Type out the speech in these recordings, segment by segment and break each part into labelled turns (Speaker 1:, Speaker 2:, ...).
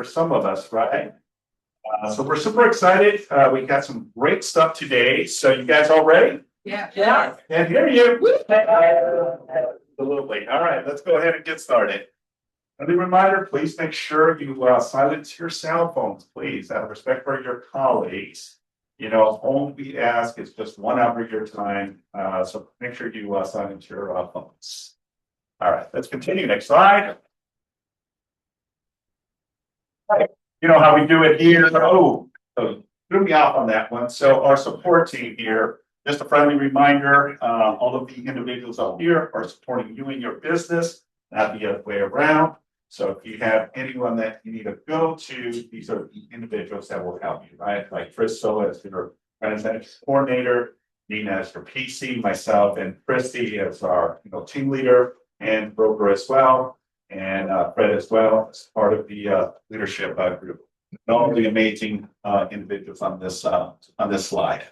Speaker 1: for some of us, right? So we're super excited. We got some great stuff today. So you guys all ready?
Speaker 2: Yeah.
Speaker 1: Can't hear you. Absolutely. All right, let's go ahead and get started. Another reminder, please make sure you silence your cell phones, please, out of respect for your colleagues. You know, all we ask is just 1 hour of your time. So make sure you silence your phones. All right, let's continue. Next slide. You know how we do it here. Oh, threw me off on that one. So our support team here, just a friendly reminder, all of the individuals out here are supporting you in your business, not the other way around. So if you have anyone that you need to go to, these are the individuals that will help you, right? Like Crystal as your residential coordinator, Nina as your PC, myself and Christy as our team leader and broker as well, and Fred as well as part of the leadership group. All the amazing individuals on this slide.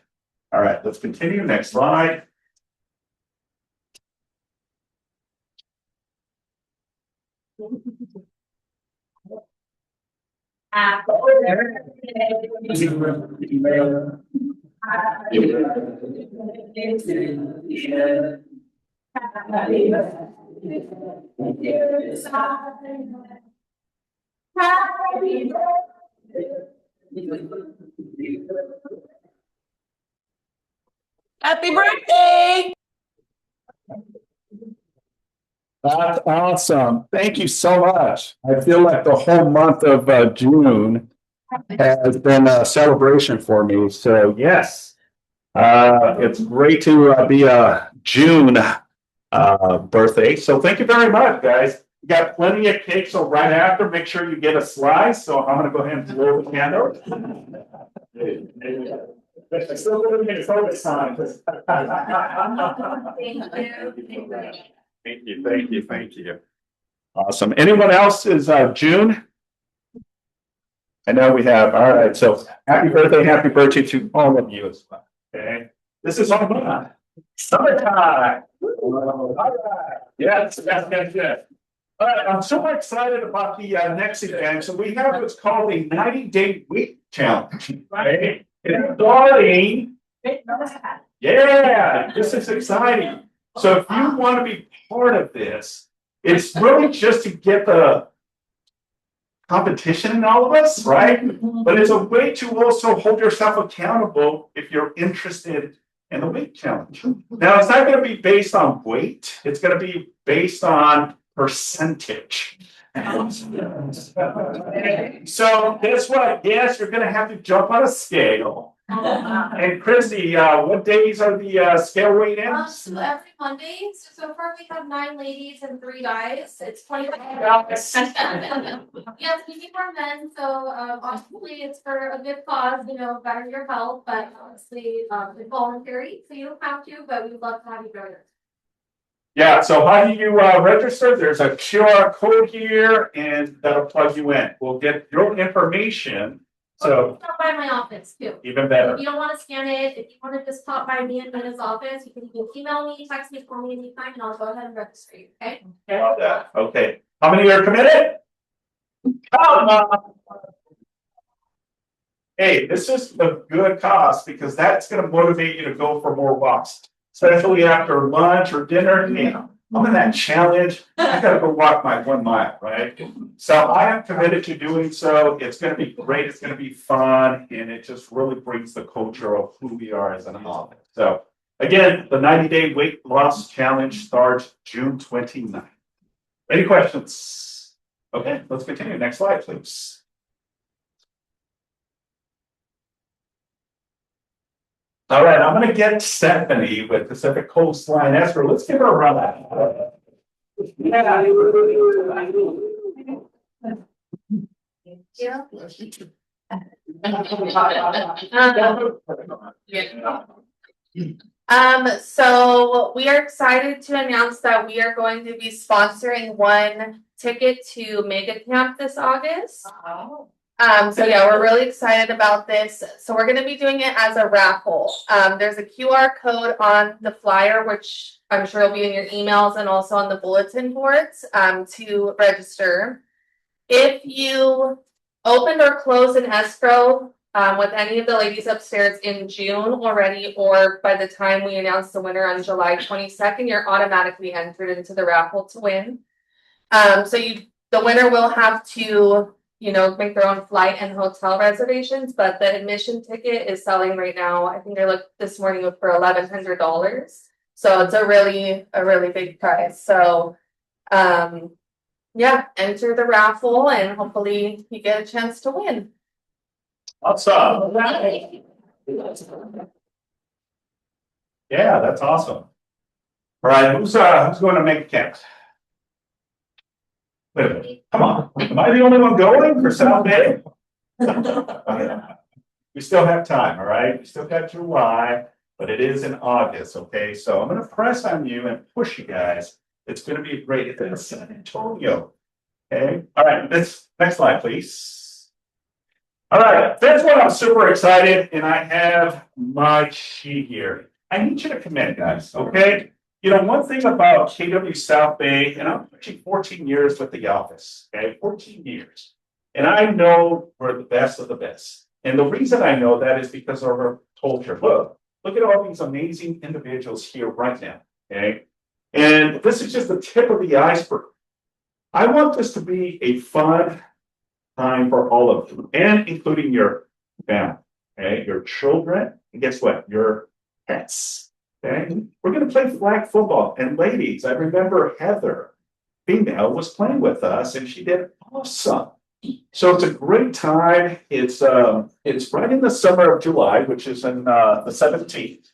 Speaker 1: All right, let's continue. Next slide.
Speaker 2: Happy birthday!
Speaker 1: That's awesome. Thank you so much. I feel like the whole month of June has been a celebration for me. So yes, it's great to be a June birthday. So thank you very much, guys. We got plenty of cake. So right after, make sure you get a slice. So I'm going to go ahead and blow the candle. It's still going to be a focus time. Thank you. Awesome. Anyone else is June? I know we have. All right. So happy birthday to all of you as well. Okay. This is all summertime. All right. Yes. All right. I'm super excited about the next event. So we have what's called a 90-day weight challenge. Right? It's starting. Yeah, this is exciting. So if you want to be part of this, it's really just to get the competition in all of us, right? But it's a way to also hold yourself accountable if you're interested in the weight challenge. Now, it's not going to be based on weight. It's going to be based on percentage. So guess what? Yes, you're going to have to jump on a scale. And Christy, what days are the scale weight in?
Speaker 3: So every Monday. So far we have 9 ladies and 3 guys. It's 25.
Speaker 1: Yes.
Speaker 3: Yes, we need more men. So obviously it's for a good cause, better your health. But honestly, it's voluntary, so you don't have to. But we would love to have you join us.
Speaker 1: Yeah, so how do you register? There's a QR code here and that'll plug you in. We'll get your information. So
Speaker 3: stop by my office too.
Speaker 1: Even better.
Speaker 3: If you don't want to scan it, if you want to just pop by me and Nina's office, you can email me, text me, call me anytime, and I'll go ahead and register you. Okay?
Speaker 1: Okay. How many are committed? Come on. Hey, this is a good cause because that's going to motivate you to go for more walks. Especially after lunch or dinner, I'm in that challenge. I gotta go walk my 1 mile, right? So I am committed to doing so. It's gonna be great, it's gonna be fun, and it just really brings the culture of who we are as an office. So again, the 90-day weight loss challenge starts June 29th. Any questions? Okay, let's continue. Next slide, please. All right, I'm going to get Stephanie with Pacific Coastline Escrow. Let's give her a round of applause. Yeah.
Speaker 4: So we are excited to announce that we are going to be sponsoring 1 ticket to Mega Camp this August. So yeah, we're really excited about this. So we're going to be doing it as a raffle. There's a QR code on the flyer, which I'm sure will be in your emails and also on the bulletin boards to register. If you opened or closed an escrow with any of the ladies upstairs in June already, or by the time we announce the winner on July 22nd, you're automatically entered into the raffle to win. So the winner will have to, make their own flight and hotel reservations, but the admission ticket is selling right now. I think I looked this morning for $1,100. So it's a really big prize. So, yeah, enter the raffle and hopefully you get a chance to win.
Speaker 1: Awesome. Yeah, that's awesome. All right, who's going to make camp? Wait a minute, come on, am I the only one going for South Bay? We still have time, all right? We still got July, but it is in August, okay? So I'm gonna press on you and push you guys. It's gonna be a great event in San Antonio. Okay, all right, next slide, please. All right, this one I'm super excited, and I have my sheet here. I need you to commit, guys, okay? One thing about KW South Bay, and I'm actually 14 years with the office, okay, 14 years. And I know we're the best of the best. And the reason I know that is because of our culture. Look at all these amazing individuals here right now, okay? And this is just the tip of the iceberg. I want this to be a fun time for all of you, and including your family, okay, your children, and guess what? Your pets. Okay, we're going to play flag football. And ladies, I remember Heather, female, was playing with us and she did awesome. So it's a great time. It's right in the summer of July, which is in the 17th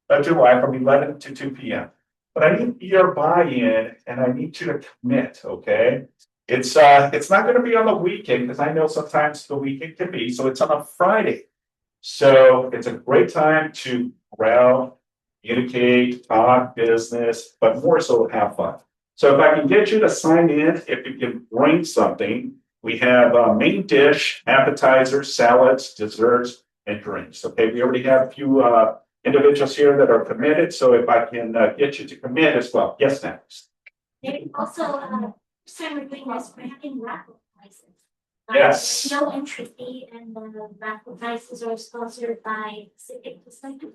Speaker 1: of July from 11 to 2 p.m. But I need your buy-in and I need you to commit, okay? It's not going to be on the weekend because I know sometimes the weekend can be, so it's on a Friday. So it's a great time to ground, communicate, talk business, but more so have fun. So if I can get you to sign in, if you can bring something, we have a main dish, appetizers, salads, desserts, and drinks. Okay, we already have a few individuals here that are committed. So if I can get you to commit as well. Yes, next.
Speaker 5: And also, we're doing this, we're having raffle prizes.
Speaker 1: Yes.
Speaker 5: No entry fee, and the raffle prizes are sponsored by Civic Society.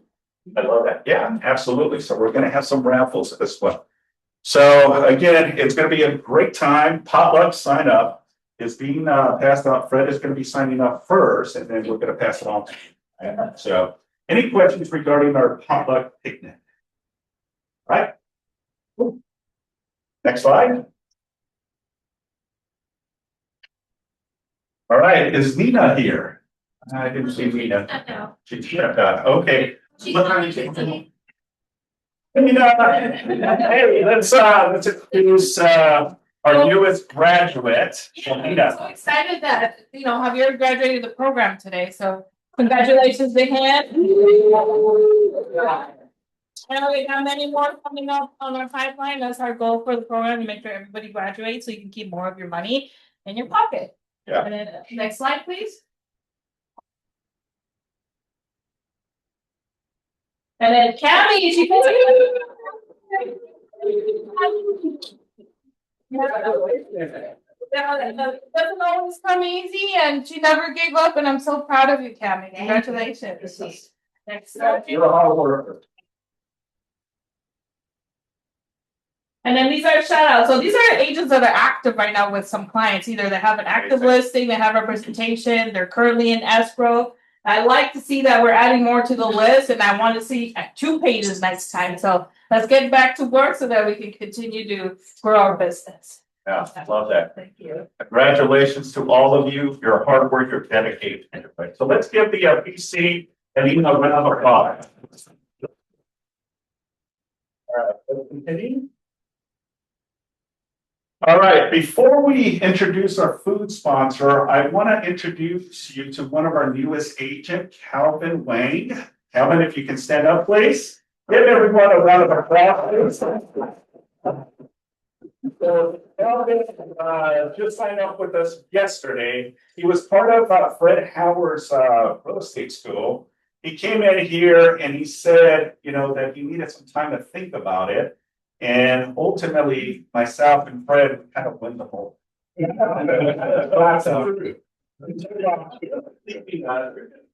Speaker 1: I love that. Yeah, absolutely. So we're going to have some raffles as well. So again, it's going to be a great time. Potluck sign up is being passed out. Fred is going to be signing up first, and then we're going to pass it on. So any questions regarding our potluck picnic? All right. Next slide. All right. Is Nina here? I didn't see Nina.
Speaker 3: No.
Speaker 1: She's here. Okay.
Speaker 3: She's not interested.
Speaker 1: Hey, let's introduce our newest graduate,
Speaker 2: I'm so excited that, Javier graduated the program today, so congratulations to him. And we have many more coming up on our pipeline. That's our goal for the program, to make sure everybody graduates so you can keep more of your money in your pocket.
Speaker 1: Yeah.
Speaker 2: And then next slide, please. And then Cammy, she it doesn't always come easy, and she never gave up, and I'm so proud of you, Cammy. Congratulations. Next slide.
Speaker 1: You're a hard worker.
Speaker 2: And then these are shout outs. So these are agents that are active right now with some clients. Either they have an active listing, they have representation, they're currently in escrow. I like to see that we're adding more to the list, and I want to see 2 pages next time. So let's get back to work so that we can continue to grow our business.
Speaker 1: Yeah, love that.
Speaker 2: Thank you.
Speaker 1: Congratulations to all of you. Your hard work, your dedication. So let's give the PC and even a round of applause. All right, let's continue. All right, before we introduce our food sponsor, I want to introduce you to one of our newest agent, Calvin Wang. Calvin, if you can stand up, please. Give everyone a round of applause. So Calvin just signed up with us yesterday. He was part of Fred Howard's real estate school. He came in here and he said, that he needed some time to think about it. And ultimately, myself and Fred kind of win the whole.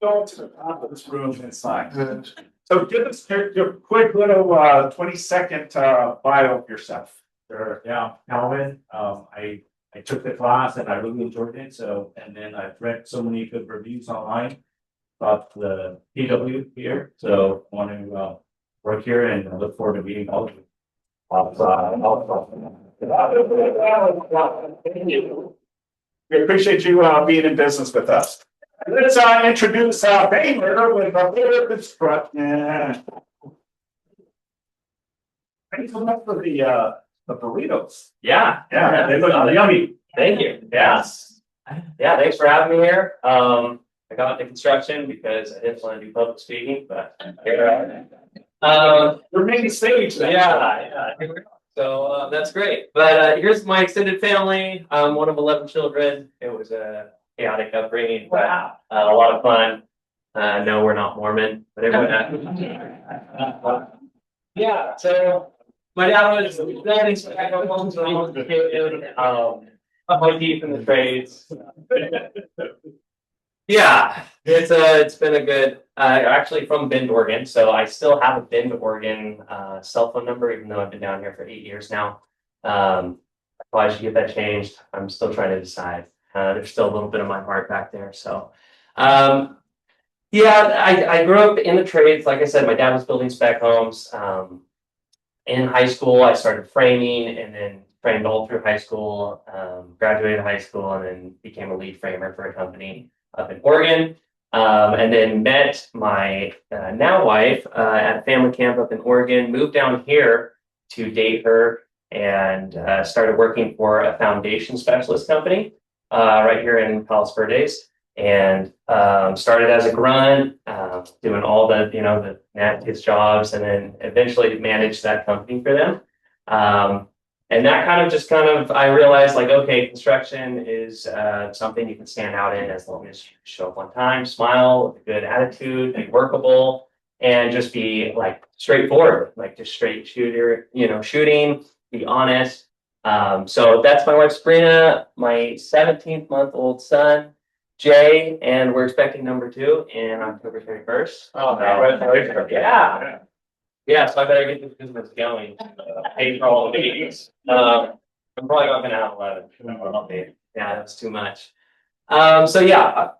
Speaker 1: Go to the top of this room and sign. So give us your quick little 20-second bio of yourself.
Speaker 6: Sure, yeah, Calvin, I took the class and I really enjoyed it, so, and then I've read so many good reviews online. About the PW here, so want to work here and I look forward to meeting all of you.
Speaker 1: We appreciate you being in business with us. Let's introduce Baylor with a little construction. Thanks so much for the burritos.
Speaker 7: Yeah,
Speaker 1: Yeah, they look yummy.
Speaker 7: thank you. Yes. Yeah, thanks for having me here. I got into construction because I didn't want to do public speaking, but here I am.
Speaker 1: Your main stage. then.
Speaker 7: Yeah. Here we are. So that's great. But here's my extended family. I'm one of 11 children. It was a chaotic upbringing, but a lot of fun. No, we're not Mormon, but everyone. Yeah. So my dad was building spectrum homes when I was a kid. I'm deep in the trades. Yeah, it's been a good. Actually from Bend, Oregon, so I still have a Bend, Oregon cell phone number, even though I've been down here for 8 years now. I probably should get that changed. I'm still trying to decide. There's still a little bit of my heart back there. So, yeah, I grew up in the trades. Like I said, my dad was building spec homes. In high school, I started framing and then framed all through high school, graduated high school, and then became a lead framer for a company up in Oregon. And then met my now wife at a family camp up in Oregon, moved down here to date her, and started working for a foundation specialist company right here in Palos Verdes. And started as a grunt, doing all the, the NATKIS jobs, and then eventually managed that company for them. And that I realized like, okay, construction is something you can stand out in as long as you show up on time, smile, with a good attitude, be workable, and just be like straightforward, like just straight shooter, shooting, be honest. So that's my wife Sabrina, my 17-month-old son, Jay, and we're expecting number 2 in October 31st.
Speaker 1: Oh, no.
Speaker 7: Yeah. Yeah, so I better get this business going. Pay for all the meetings. I'm probably not gonna have 11. Yeah, that's too much. So yeah,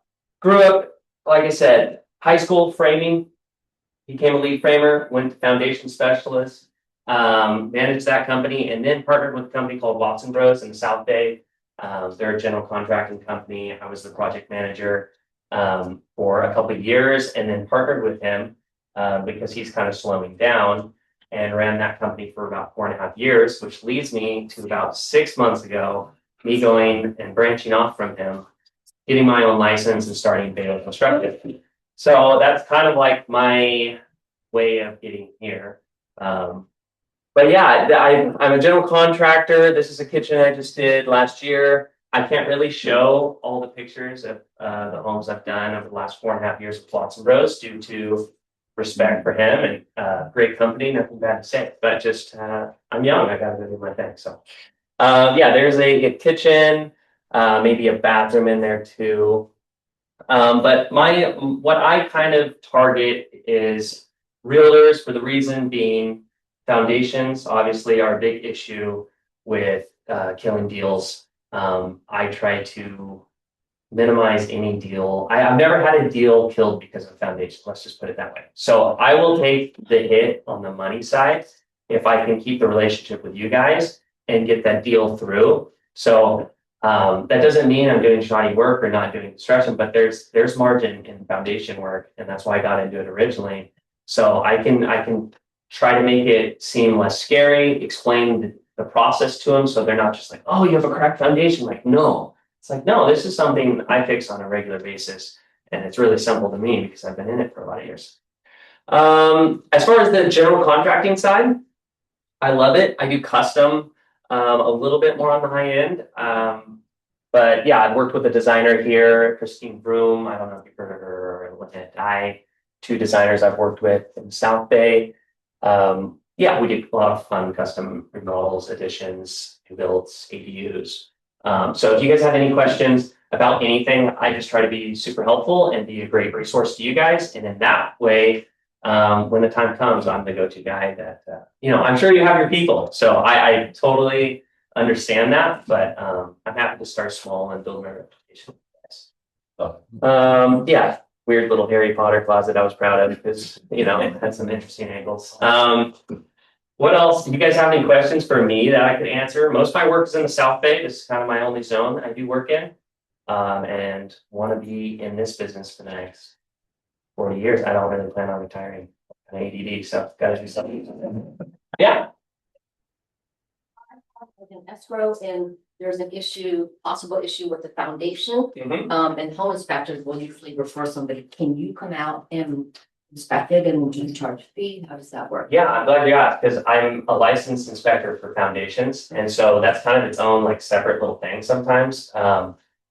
Speaker 7: grew up, like I said, high school framing, became a lead framer, went to foundation specialist, managed that company, and then partnered with a company called Watson Bros in the South Bay. They're a general contracting company. I was the project manager for a couple of years, and then partnered with him because he's kind of slowing down, and ran that company for about 4.5 years, which leads me to about 6 months ago, me going and branching off from him, getting my own license and starting Baylor Construction. So that's kind of like my way of getting here. But yeah, I'm a general contractor. This is a kitchen I just did last year. I can't really show all the pictures of the homes I've done over the last 4.5 years with Watson Bros due to respect for him and great company, nothing bad to say. But just I'm young, I gotta do my thing. So yeah, there's a kitchen, maybe a bathroom in there too. But what I kind of target is realtors, for the reason being foundations obviously are a big issue with killing deals. I try to minimize any deal. I've never had a deal killed because of foundation. Let's just put it that way. So I will take the hit on the money side if I can keep the relationship with you guys and get that deal through. So that doesn't mean I'm doing shoddy work or not doing construction, but there's margin in foundation work, and that's why I got into it originally. So I can try to make it seem less scary, explain the process to them so they're not just like, oh, you have a cracked foundation. Like, no. It's like, no, this is something I fix on a regular basis. And it's really simple to me because I've been in it for a lot of years. As far as the general contracting side, I love it. I do custom a little bit more on the high end. But yeah, I've worked with a designer here, Christine Broom. I don't know if you've heard of her, or Lynette Dye, 2 designers I've worked with in the South Bay. Yeah, we did a lot of fun custom remodels, additions, new builds, ADUs. So if you guys have any questions, about anything, I just try to be super helpful and be a great resource to you guys. And in that way, when the time comes, I'm the go-to guy that, I'm sure you have your people. So I totally understand that, but I'm happy to start small and build my reputation. Yeah, weird little Harry Potter closet I was proud of because, it had some interesting angles. What else? Do you guys have any questions for me that I could answer? Most of my work is in the South Bay. This is kind of my only zone I do work in. And want to be in this business for the next 40 years. I don't really plan on retiring. I'm ADD, so gotta do something. Yeah.
Speaker 8: In escrow, and there's an issue, possible issue with the foundation.
Speaker 7: Mhm.
Speaker 8: And home inspectors will usually refer somebody, can you come out and inspect it and do you charge a fee? How does that work?
Speaker 7: Yeah, I'm glad you asked because I'm a licensed inspector for foundations. And so that's kind of its own like separate little thing sometimes.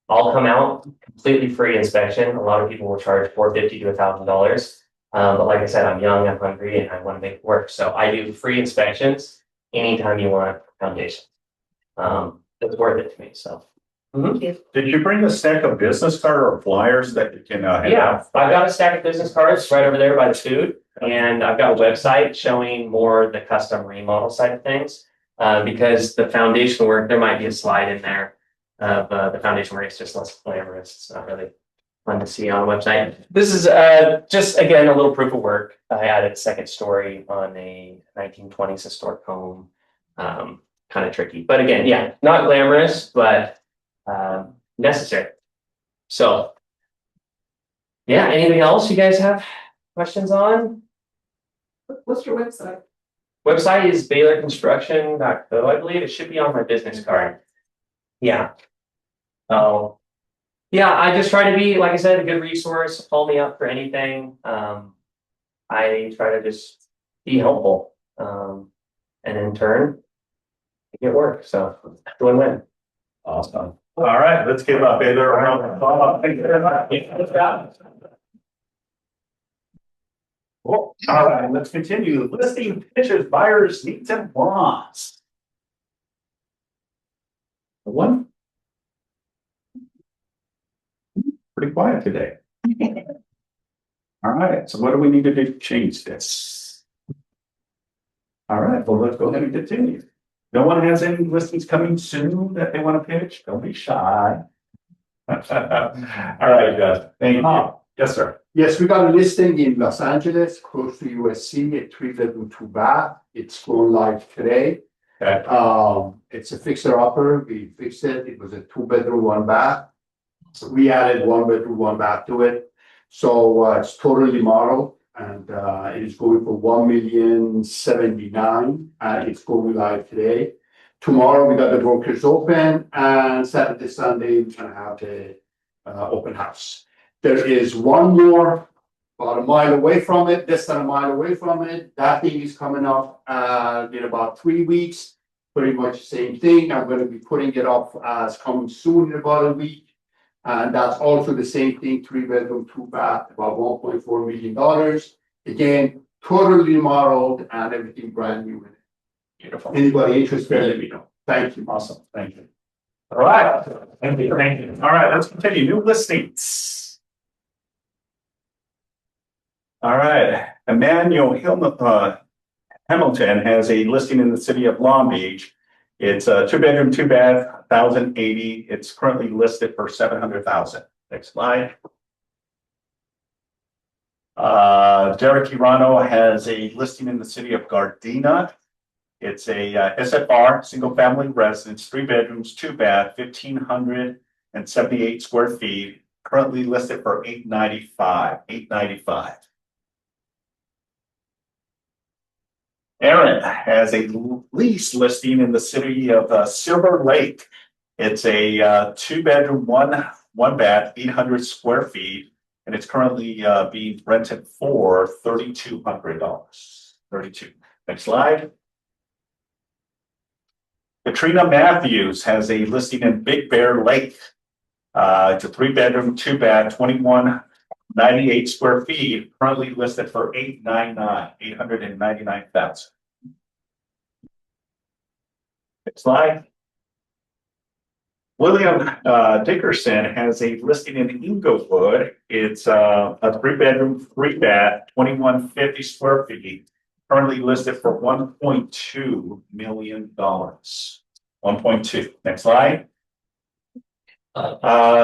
Speaker 7: I'll come out completely free inspection. A lot of people will charge $450 to $1,000. But like I said, I'm young, I'm hungry, and I want to make it work. So I do free inspections anytime you want foundation. It's worth it to me. So
Speaker 1: Did you bring a stack of business card or flyers that you can, hand
Speaker 7: yeah,
Speaker 1: out?
Speaker 7: I've got a stack of business cards right over there by the food, and I've got a website showing more the custom remodel side of things. Because the foundation work, there might be a slide in there of the foundation work. It's just less glamorous. It's not really fun to see on a website. This is just again a little proof of work. I added a second story on a 1920s historic home. Kind of tricky, but again, yeah, not glamorous, but necessary. So, yeah, anything else you guys have questions on?
Speaker 2: What's your website?
Speaker 7: Website is BaylorConstruction.co, I believe. It should be on my business card. Yeah. Oh, yeah, I just try to be, like I said, a good resource. Call me up for anything. I try to just be helpful. And in turn, get work. So win-win.
Speaker 1: Awesome. All right, let's give Baylor a round of applause. Thank you very much. Cool. All right, let's continue. Listing pitches, buyers, needs and wants. One. Pretty quiet today. All right, so what do we need to do to change this? All right, well, let's go ahead and continue. No one has any listings coming soon that they want to pitch? Don't be shy. All right, guys. Thank you. Yes, sir.
Speaker 9: Yes, we got a listing in Los Angeles, close to USC, a 3-bedroom, 2-bath. It's going live today.
Speaker 1: Okay.
Speaker 9: It's a fixer upper. We fixed it. It was a 2-bedroom, 1-bath. We added 1-bedroom, 1-bath to it. So it's totally modeled, and it is going for $1,079,000. It's going live today. Tomorrow we got the brokers open, and Saturday, Sunday we're gonna have the open house. There is one more about a mile away from it, less than a mile away from it. That thing is coming up in about 3 weeks. Pretty much the same thing. I'm going to be putting it up as coming soon in about a week. And that's also the same thing, 3-bedroom, 2-bath, about $1.4 million. Again, totally remodeled and everything brand new in it.
Speaker 1: Beautiful.
Speaker 9: Anybody interested,
Speaker 1: Good.
Speaker 9: let me know. Thank you.
Speaker 1: Awesome. Thank you. All right. Thank you. Thank you. All right, let's continue. New listings. All right. Emmanuel Hamilton has a listing in the city of Long Beach. It's a 2-bedroom, 2-bath, 1,080. It's currently listed for $700,000. Next slide. Derek Urano has a listing in the city of Gardena. It's a SFR, single family residence, 3 bedrooms, 2-bath, 1,578 square feet, currently listed for $895. Aaron has a lease listing in the city of Silver Lake. It's a 2-bedroom, 1-bath, 800 square feet, and it's currently being rented for $3,200. 32. Next slide. Katrina Matthews has a listing in Big Bear Lake. It's a 3-bedroom, 2-bath, 2,198 square feet, currently listed for $899,000. Next slide. William Dickerson has a listing in Inglewood. It's a 3-bedroom, 3-bath, 2150 square feet. Currently listed for $1.2 million. 1.2. Next slide.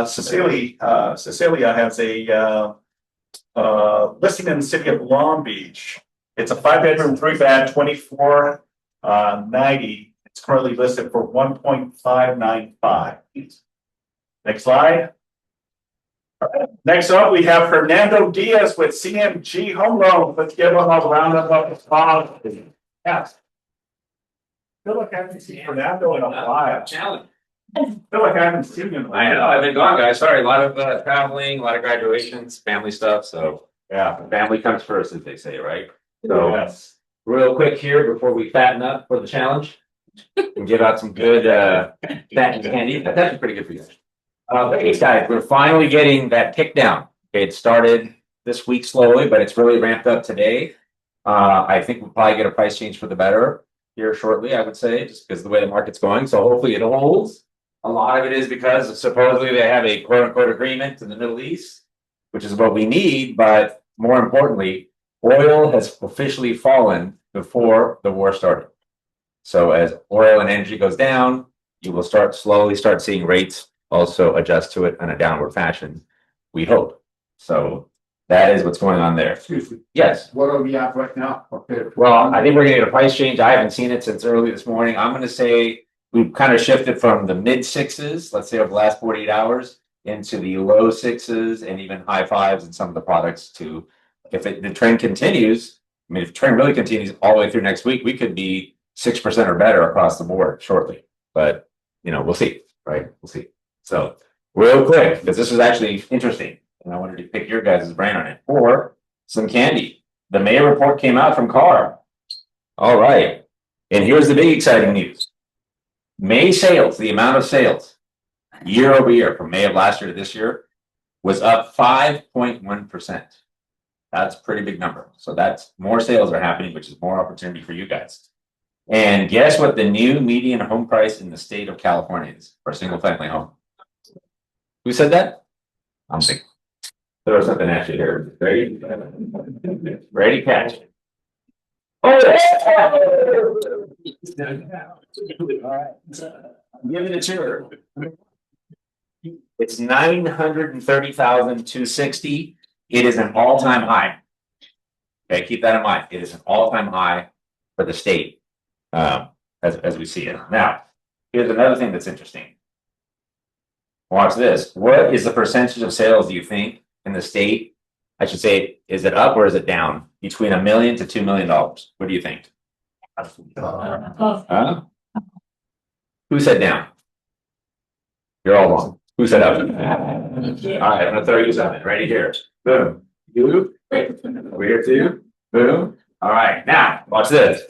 Speaker 1: Cecilia has a listing in the city of Long Beach. It's a 5-bedroom, 3-bath, 2490. It's currently listed for 1.595. Next slide. Next up, we have Fernando Diaz with CMG Home Loans. Let's give him a round of applause. Yes. Feel like I haven't seen Fernando in a while.
Speaker 7: Challenge.
Speaker 1: Feel like I haven't seen him.
Speaker 7: I know, I've been gone, guys. Sorry, a lot of traveling, a lot of graduations, family stuff, so.
Speaker 1: Yeah.
Speaker 7: Family comes first, as they say, right? So,
Speaker 1: Yes.
Speaker 7: real quick here before we fatten up for the challenge. And give out some good fat candy. That's actually pretty good for you. Thanks, guys. We're finally getting that tick down. Okay, it started this week slowly, but it's really ramped up today. I think we'll probably get a price change for the better here shortly, I would say, just because of the way the market's going. So hopefully it holds. A lot of it is because supposedly they have a quote unquote agreement in the Middle East, which is what we need. But more importantly, oil has officially fallen before the war started. So as oil and energy goes down, you will slowly start seeing rates also adjust to it in a downward fashion. We hope. So that is what's going on there.
Speaker 9: Excuse me,
Speaker 7: Yes.
Speaker 9: what are we at right now? Okay.
Speaker 7: Well, I think we're gonna get a price change. I haven't seen it since early this morning. I'm gonna say we've kind of shifted from the mid 6s, let's say over the last 48 hours, into the low 6s and even high 5s in some of the products too. If the trend continues, I mean, if the trend really continues all the way through next week, we could be 6% or better across the board shortly. But we'll see, right? We'll see. So real quick, because this is actually interesting, and I wanted to pick your guys' brain on it. Or some candy. The May report came out from CAR. All right. And here's the big exciting news. May sales, the amount of sales year over year from May of last year to this year was up 5.1%. That's a pretty big number. So that's more sales are happening, which is more opportunity for you guys. And guess what the new median home price in the state of California is for a single family home? Who said that? I'm thinking. Throw something at you here. Ready? Ready, catch. Oh, give it a cheer. It's 930,260. It is an all-time high. Okay, keep that in mind. It is an all-time high for the state. As we see it. Now, here's another thing that's interesting. Watch this. What is the percentage of sales do you think in the state? I should say, is it up or is it down between $1 million to $2 million? What do you think? Who said down? You're all wrong. Who said up? All right, I'm gonna throw you something right here. Boom. You. Over here too. Boom. All right, now watch this.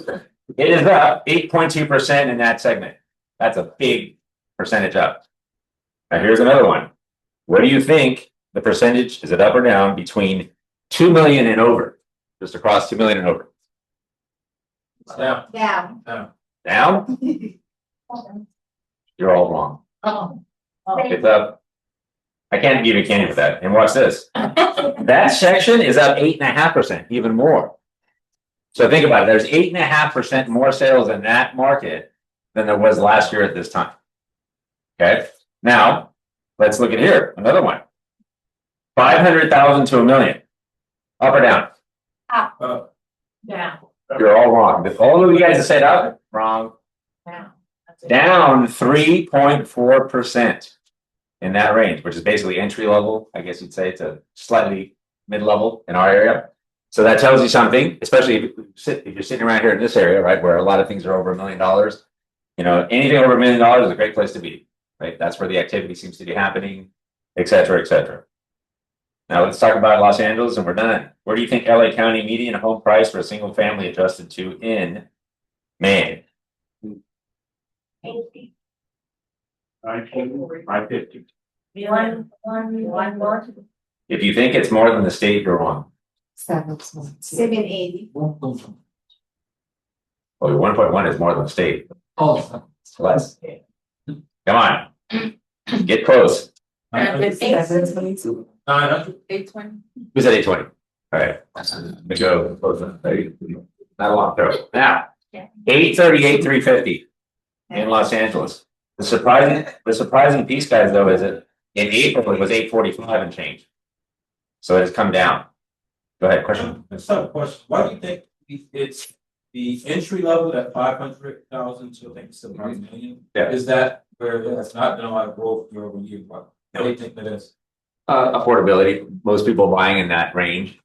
Speaker 7: It is up 8.2% in that segment. That's a big percentage up. Now here's another one. What do you think the percentage, is it up or down, between 2 million and over? Just across 2 million and over. Down.
Speaker 5: Down.
Speaker 7: Down? You're all wrong.
Speaker 5: Oh.
Speaker 7: It's up. I can't give you candy for that. And watch this. That section is up 8.5%, even more. So think about it. There's 8.5% more sales in that market than there was last year at this time. Okay. Now let's look at here. Another one. 500,000 to $1 million. Up or down?
Speaker 5: Up. Down.
Speaker 7: You're all wrong. All of you guys have said up. Wrong. Down 3.4% in that range, which is basically entry level. I guess you'd say it's a slightly mid-level in our area. So that tells you something, especially if you're sitting around here in this area, right, where a lot of things are over $1 million. Anything over $1 million is a great place to be, right? That's where the activity seems to be happening, et cetera, et cetera. Now let's talk about Los Angeles and we're done. Where do you think LA County median home price for a single family adjusted to in May?
Speaker 1: 550.
Speaker 5: One more.
Speaker 7: If you think it's more than the state, you're wrong.
Speaker 5: 780.
Speaker 7: Well, 1.1 is more than the state.
Speaker 8: Oh.
Speaker 7: It's less. Come on.
Speaker 10: Get close.
Speaker 8: It's 7:22.
Speaker 6: 900.
Speaker 4: 820.
Speaker 10: Who's at 820? All right. We go close. Not a long throw. Now, 838, 350 in Los Angeles. The surprising piece, guys, though, is that in April it was 845 and change. So it has come down. Go ahead, question.
Speaker 6: That's not a question. Why do you think it's the entry level at 500,000 to I think it's about a million?
Speaker 10: Yeah.
Speaker 6: Is that where it's not been a lot of growth year over year? What do you think that is?
Speaker 10: Affordability. Most people buying in that range,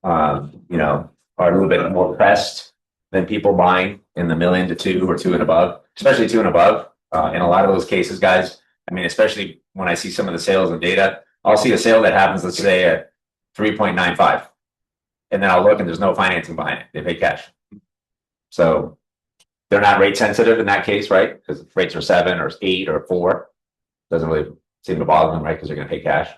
Speaker 10: you know, are a little bit more pressed than people buying in the million to 2 or 2 and above, especially 2 and above. In a lot of those cases, guys, I mean, especially when I see some of the sales and data, I'll see a sale that happens, let's say at 3.95. And then I'll look and there's no financing behind it. They pay cash. So they're not rate sensitive in that case, right? Because rates are 7 or 8 or 4. Doesn't really seem to bother them, right? Because they're going to pay cash.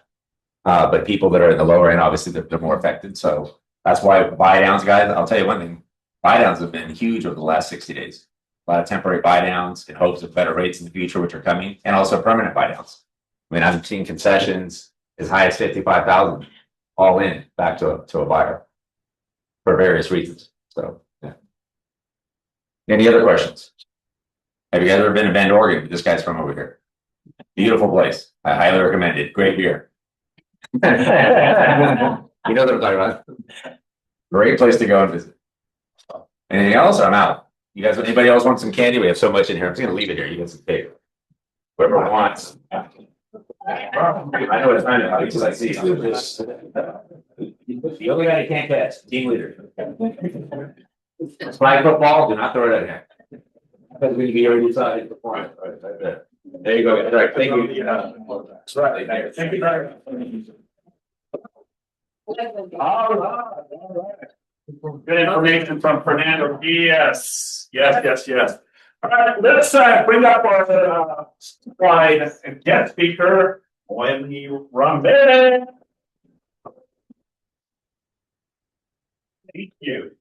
Speaker 10: But people that are in the lower end, obviously they're more affected. So that's why buy downs, guys, I'll tell you one thing, buy downs have been huge over the last 60 days. A lot of temporary buy downs in hopes of better rates in the future, which are coming, and also permanent buy downs. I mean, I've seen concessions as high as 55,000 all in back to a buyer for various reasons. So, yeah. Any other questions? Have you guys ever been to Bend, Oregon? This guy's from over here. Beautiful place. I highly recommend it. Great beer. You know what I'm talking about. Great place to go and visit. Anything else? I'm out. You guys, anybody else want some candy? We have so much in here. I'm just gonna leave it here. You guys can take it. Whoever wants. I know what it's trying to because I see. The only guy you can't catch, team leader. Flag football, do not throw it at him. Because we can be already decided before. There you go. All right, thank you. That's right. Thank you very much. All right. Good information from Fernando. Yes. All right, let's bring up our slide and guest speaker when you run it. Thank you.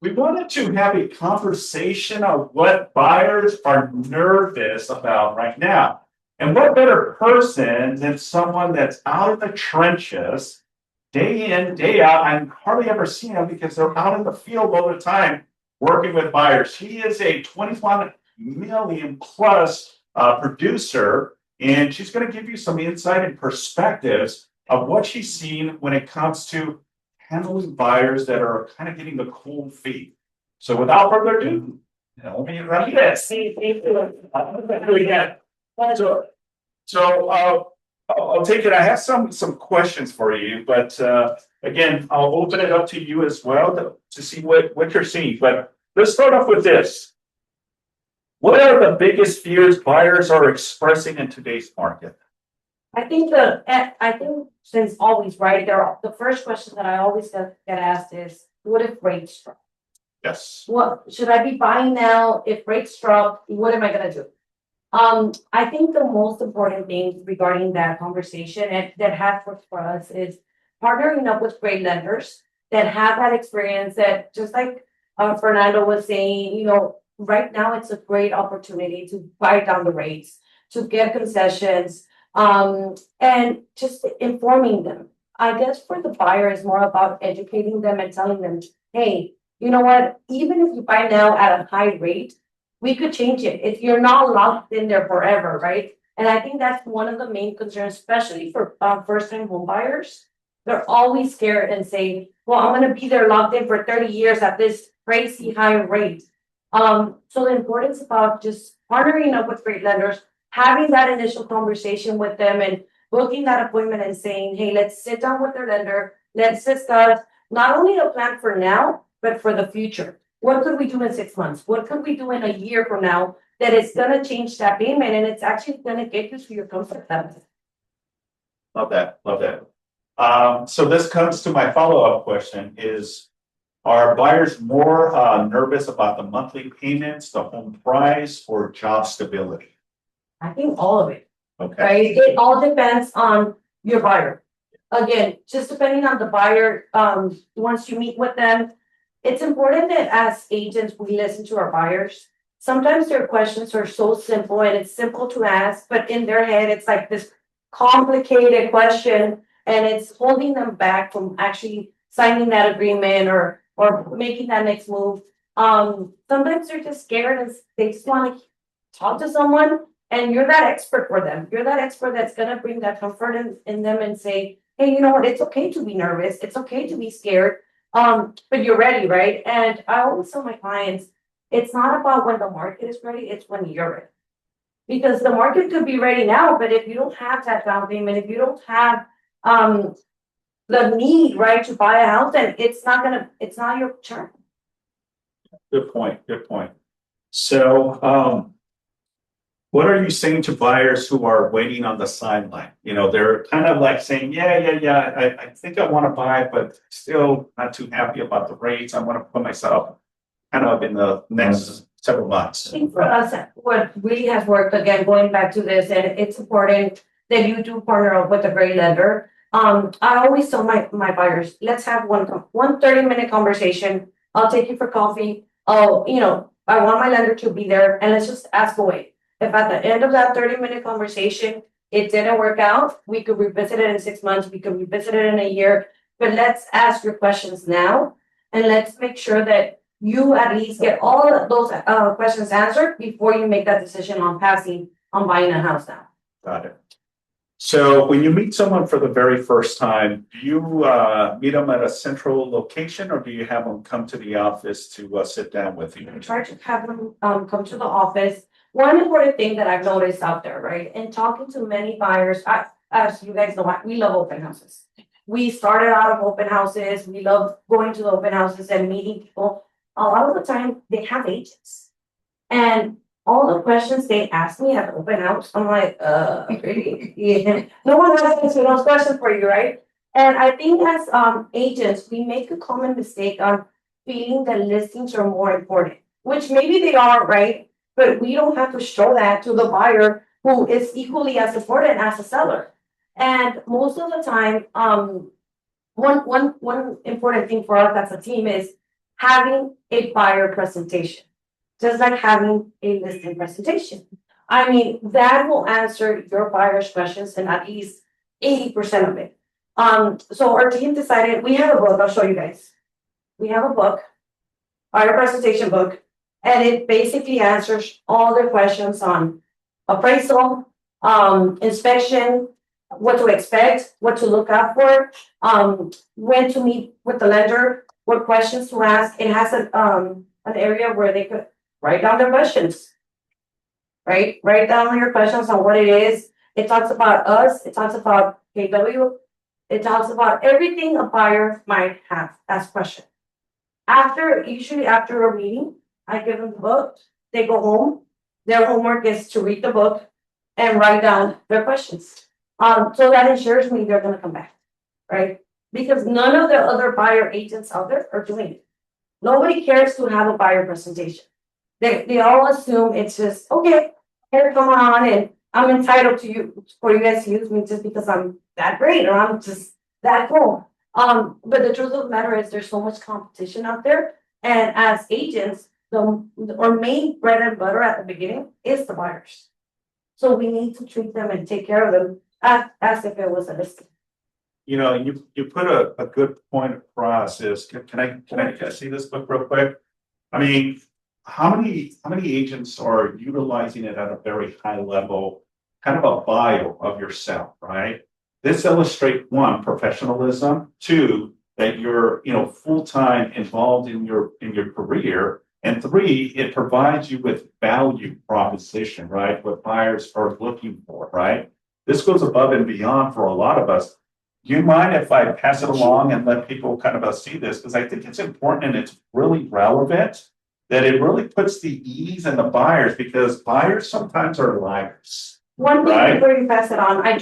Speaker 10: We wanted to have a conversation of what buyers are nervous about right now. And what better person than someone that's out of the trenches, day in, day out. I hardly ever see him because they're out in the field all the time working with buyers. He is a 21 million plus producer, and she's going to give you some insight and perspectives of what she's seen when it comes to handling buyers that are kind of getting the cold feet. So without further ado, let me run this. So I'll take it. I have some questions for you, but again, I'll open it up to you as well to see what you're seeing. But let's start off with this. What are the biggest fears buyers are expressing in today's market?
Speaker 8: I think since always, right, the first question that I always get asked is, what if rates drop?
Speaker 1: Yes.
Speaker 8: What should I be buying now? If rates drop, what am I gonna do? I think the most important thing regarding that conversation and that has worked for us is partnering up with great lenders that have that experience that just like Fernando was saying, right now it's a great opportunity to buy down the rates, to get concessions, and just informing them. I guess for the buyer is more about educating them and telling them, hey, you know what, even if you buy now at a high rate, we could change it. If you're not locked in there forever, right? And I think that's one of the main concerns, especially for first-time home buyers. They're always scared and say, well, I'm gonna be there locked in for 30 years at this crazy high rate. So the importance about just partnering up with great lenders, having that initial conversation with them and booking that appointment and saying, hey, let's sit down with their lender. Let's discuss not only a plan for now, but for the future. What could we do in 6 months? What could we do in a year from now that is gonna change that payment and it's actually gonna get you to your comfort level?
Speaker 1: Love that. So this comes to my follow-up question is, are buyers more nervous about the monthly payments, the home price, or job stability?
Speaker 8: I think all of it,
Speaker 1: Okay.
Speaker 8: right? It all depends on your buyer. Again, just depending on the buyer, once you meet with them, it's important that as agents, we listen to our buyers sometimes their questions are so simple and it's simple to ask, but in their head, it's like this complicated question and it's holding them back from actually signing that agreement or making that next move. Sometimes they're just scared and they just want to talk to someone and you're that expert for them. You're that expert that's gonna bring that comfort in them and say, hey, you know what, it's okay to be nervous, it's okay to be scared. But you're ready, right? And I always tell my clients, it's not about when the market is ready, it's when you're ready. Because the market could be ready now, but if you don't have that down payment, if you don't have the need, right, to buy a house, then it's not your turn.
Speaker 1: Good point, good point. So, what are you saying to buyers who are waiting on the sideline? You know, they're kind of like saying, yeah, I think I want to buy, but still not too happy about the rates. I want to put myself kind of in the next several months.
Speaker 8: I think for us, what really has worked, again, going back to this, and it's important that you do partner up with a great lender. I always tell my buyers, let's have one 30-minute conversation. I'll take you for coffee. I want my lender to be there and let's just ask away. If at the end of that 30-minute conversation, it didn't work out, we could revisit it in 6 months, we could revisit it in a year, but let's ask your questions now. And let's make sure that you at least get all of those questions answered before you make that decision on buying a house now.
Speaker 1: Got it. So when you meet someone for the very first time, do you meet them at a central location or do you have them come to the office to sit down with you?
Speaker 8: I try to have them come to the office. One important thing that I've noticed out there, right, and talking to many buyers, as you guys know, we love open houses. We started out of open houses. We love going to the open houses and meeting people. A lot of the time, they have agents. And all the questions they ask me at the open house, I'm like, really? Yeah. No one has those questions for you, right? And I think as agents, we make a common mistake on feeling that listings are more important, which maybe they are, right? But we don't have to show that to the buyer who is equally as important as the seller. And most of the time, one important thing for us as a team is having a buyer presentation, just like having a listing presentation. I mean, that will answer your buyer's questions in at least 80% of it. So our team decided, we have a book, I'll show you guys. We have a book, our presentation book, and it basically answers all the questions on appraisal, inspection, what to expect, what to look out for, when to meet with the lender, what questions to ask. It has an area where they could write down their questions, right? Write down your questions on what it is. It talks about us. It talks about KW. It talks about everything a buyer might have as questions. Usually after a meeting, I give them the book. They go home. Their homework is to read the book and write down their questions. So that ensures me they're going to come back, right? Because none of the other buyer agents out there are doing it. Nobody cares to have a buyer presentation. They all assume it's just, okay, here, come on, and I'm entitled for you guys to use me just because I'm that great or I'm just that cool. But the truth of the matter is there's so much competition out there. And as agents, our main bread and butter at the beginning is the buyers. So we need to treat them and take care of them as if it was a listing.
Speaker 1: You know, you put a good point across. Can I see this book real quick? I mean, how many agents are utilizing it at a very high level, kind of a bio of yourself, right? This illustrates one, professionalism, two, that you're full-time involved in your career, and three, it provides you with value proposition, right? What buyers are looking for, right? This goes above and beyond for a lot of us. Do you mind if I pass it along and let people kind of see this? Because I think it's important and it's really relevant that it really puts the ease in the buyers, because buyers sometimes are liars.
Speaker 8: One thing
Speaker 1: Right.
Speaker 8: before you pass it on, I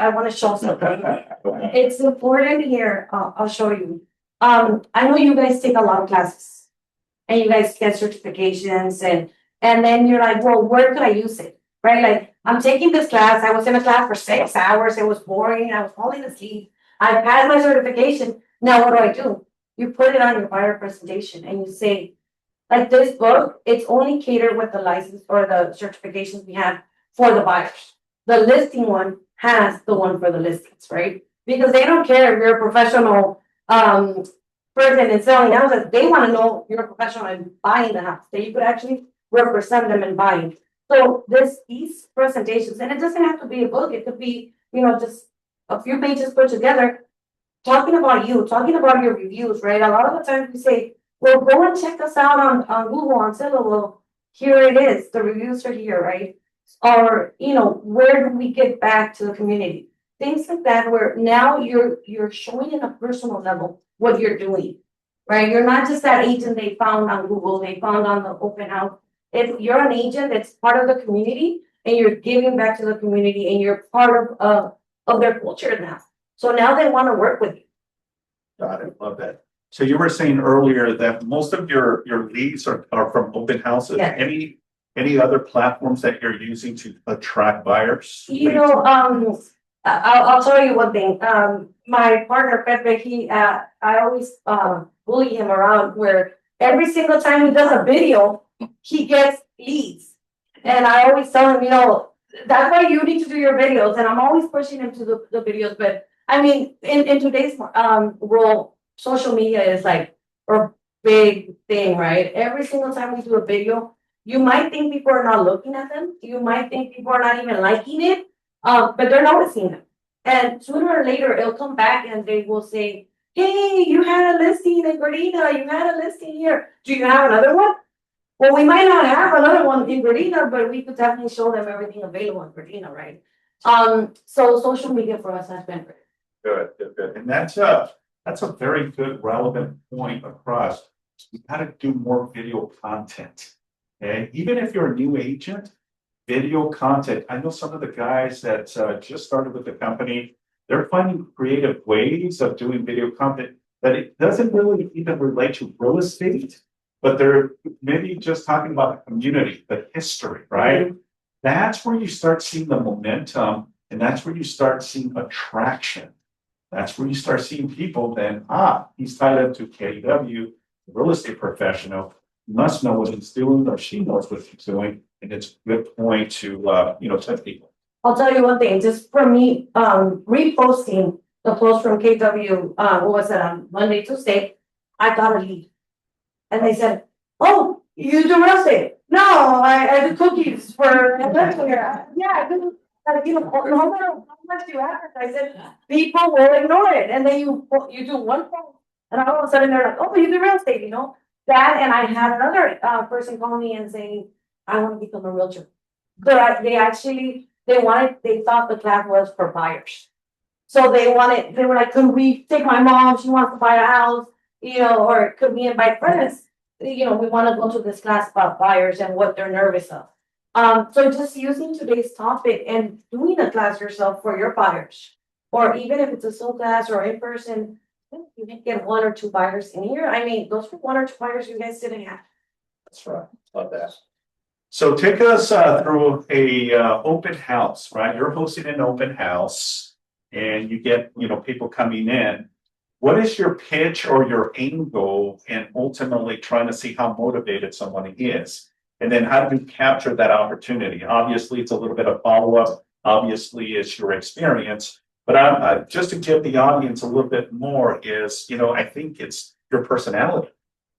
Speaker 8: want to show something. It's important here. I'll show you. I know you guys take a lot of classes and you guys get certifications and then you're like, well, where could I use it? Right? Like, I'm taking this class. I was in a class for 6 hours. It was boring. I was falling asleep. I passed my certification. Now what do? You put it on your buyer presentation and you say, Like this book, it's only catered with the license or the certifications we have for the buyers. The listing one has the one for the listings, right? Because they don't care if you're a professional, person in selling houses, they wanna know you're a professional in buying the house, that you could actually represent them in buying. So these presentations, and it doesn't have to be a book, it could be, just a few pages put together. Talking about you, talking about your reviews, right? A lot of the times we say, well, go and check us out on Google, on Zillow, well, here it is, the reviews are here, right? Or, where do we get back to the community? Things like that, where now you're showing in a personal level what you're doing, right? You're not just that agent they found on Google, they found on the open house. If you're an agent that's part of the community and you're giving back to the community and you're part of their culture now. So now they want to work with you.
Speaker 1: Got it, love that. So you were saying earlier that most of your leads are from open houses.
Speaker 8: Yeah.
Speaker 1: Any other platforms that you're using to attract buyers?
Speaker 8: I'll tell you one thing. My partner Pepe, I always bully him around where every single time he does a video, he gets leads. And I always tell him, that's why you need to do your videos. And I'm always pushing him to the videos. But I mean, in today's world, social media is like a big thing, right? Every single time we do a video, you might think people are not looking at them. You might think people are not even liking it, but they're noticing them. And sooner or later, it'll come back and they will say, hey, you had a listing in Gardena, you had a listing here. Do you have another one? Well, we might not have another one in Gardena, but we could definitely show them everything available in Gardena, right? So social media for us has been great.
Speaker 1: Good. And that's a very good relevant point across. You gotta do more video content. Okay, even if you're a new agent, video content. I know some of the guys that just started with the company, they're finding creative ways of doing video content that it doesn't really even relate to real estate, but they're maybe just talking about the community, the history, right? Mm-hmm. That's where you start seeing the momentum, and that's where you start seeing attraction. That's where you start seeing people then, he's tied up to KW, the real estate professional, must know what he's doing, or she knows what he's doing, and it's a good point to, touch people.
Speaker 8: I'll tell you one thing, just for me, reposting the post from KW, what was it, on Monday, Tuesday, I got a lead. And they said, oh, you do real estate? No, I do cookies for, yeah, I do. No matter how much you advertise it, people will ignore it. And then you do one post, and all of a sudden they're like, oh, you do real estate, That, and I had another person call me and saying, I want to become a realtor. But they thought the class was for buyers. So they were like, could we take my mom? She wants to buy a house, or could we invite friends? We want to go to this class about buyers and what they're nervous of. So just using today's topic and doing a class yourself for your buyers, or even if it's a Zoom class or in person, you can get 1 or 2 buyers in here. I mean, those are 1 or 2 buyers you guys didn't have.
Speaker 1: That's right. Love that. So take us through a open house, right? You're hosting an open house, and you get people coming in. What is your pitch or your angle, and ultimately trying to see how motivated someone is? And then how do you capture that opportunity? Obviously, it's a little bit of follow-up. Obviously, it's your experience. But just to give the audience a little bit more is, I think it's your personality,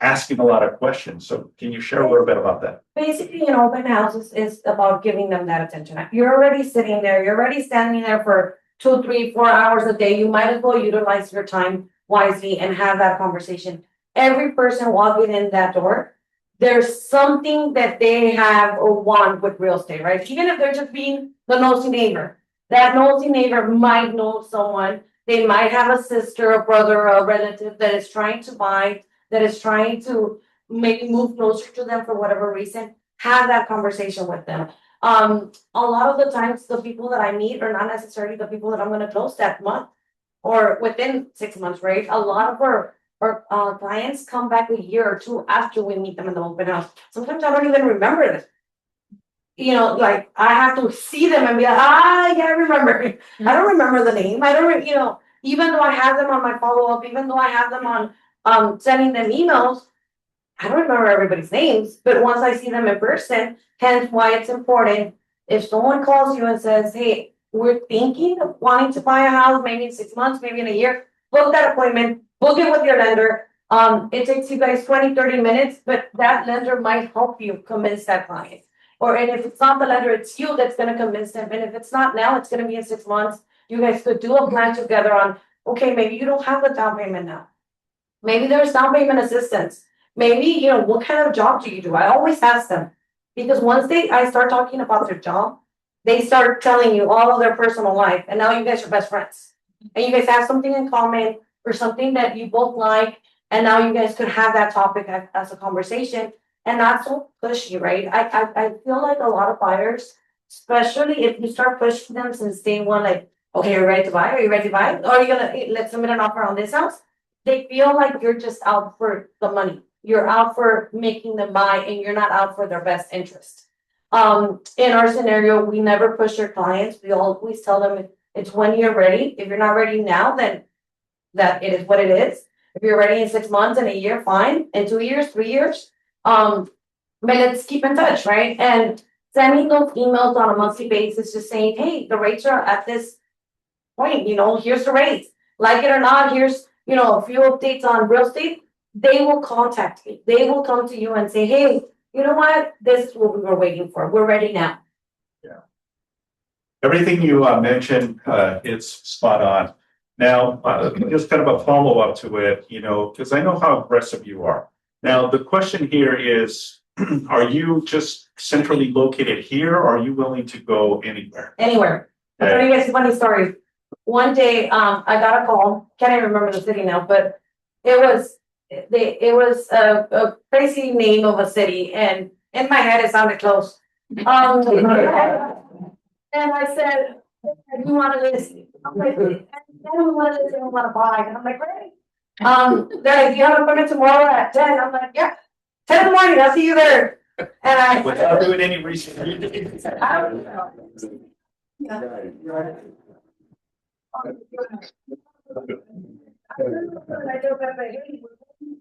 Speaker 1: asking a lot of questions. So can you share a little bit about that?
Speaker 8: Basically, an open house is about giving them that attention. You're already sitting there. You're already standing there for 2, 3, 4 hours a day. You might as well utilize your time wisely and have that conversation. Every person walking in that door, there's something that they have or want with real estate, right? Even if they're just being the nosy neighbor. That nosy neighbor might know someone. They might have a sister, a brother, or a relative that is trying to buy, that is trying to maybe move closer to them for whatever reason. Have that conversation with them. A lot of the times, the people that I meet are not necessarily the people that I'm going to close that month or within 6 months, right? A lot of our clients come back a year or 2 after we meet them in the open house. Sometimes I don't even remember this. Like I have to see them and be like, yeah, I remember. I don't remember the name. I don't, even though I have them on my follow-up, even though I have them on sending them emails, I don't remember everybody's names, but once I see them in person, hence why it's important. If someone calls you and says, hey, we're thinking of wanting to buy a house, maybe in 6 months, maybe in a year, book that appointment, book it with your lender. It takes you guys 20-30 minutes, but that lender might help you convince that client. And if it's not the lender, it's you that's gonna convince them. And if it's not now, it's gonna be in 6 months. You guys could do a plan together on, okay, maybe you don't have the down payment now. Maybe there's down payment assistance. Maybe, what kind of job do you do? I always ask them. Because once I start talking about their job, they start telling you all of their personal life, and now you guys are best friends. And you guys have something in common or something that you both like, and now you guys could have that topic as a conversation and not so pushy, right? I feel like a lot of buyers, especially if you start pushing them since day one, like, okay, are you ready to buy? Are you ready to buy? Or are you gonna let's submit an offer on this house? They feel like you're just out for the money. You're out for making them buy and you're not out for their best interest. In our scenario, we never push our clients. We always tell them it's when you're ready. If you're not ready now, then that it is what it is. If you're ready in 6 months and a year, fine. In 2 years, 3 years. But let's keep in touch, right? And sending those emails on a monthly basis, just saying, hey, the rates are at this point, here's the rates. Like it or not, here's, a few updates on real estate. They will contact you. They will come to you and say, hey, you know what? This is what we were waiting for. We're ready now.
Speaker 1: Yeah. Everything you mentioned, it's spot on. Now, just kind of a follow-up to it, because I know how aggressive you are. Now, the question here is, are you just centrally located here, or are you willing to go anywhere?
Speaker 8: Anywhere. I'll tell you guys a funny story. One day, I got a call. Can't even remember the city now, but it was a crazy name of a city, and in my head it sounded close. And I said, I do want to listen. I'm like, I don't want to listen, I want to buy. And I'm like, great. They're like, you have an appointment tomorrow at 10. I'm like, yeah, 10 in the morning, I'll see you there. And
Speaker 1: Without doing any research.
Speaker 8: I don't know.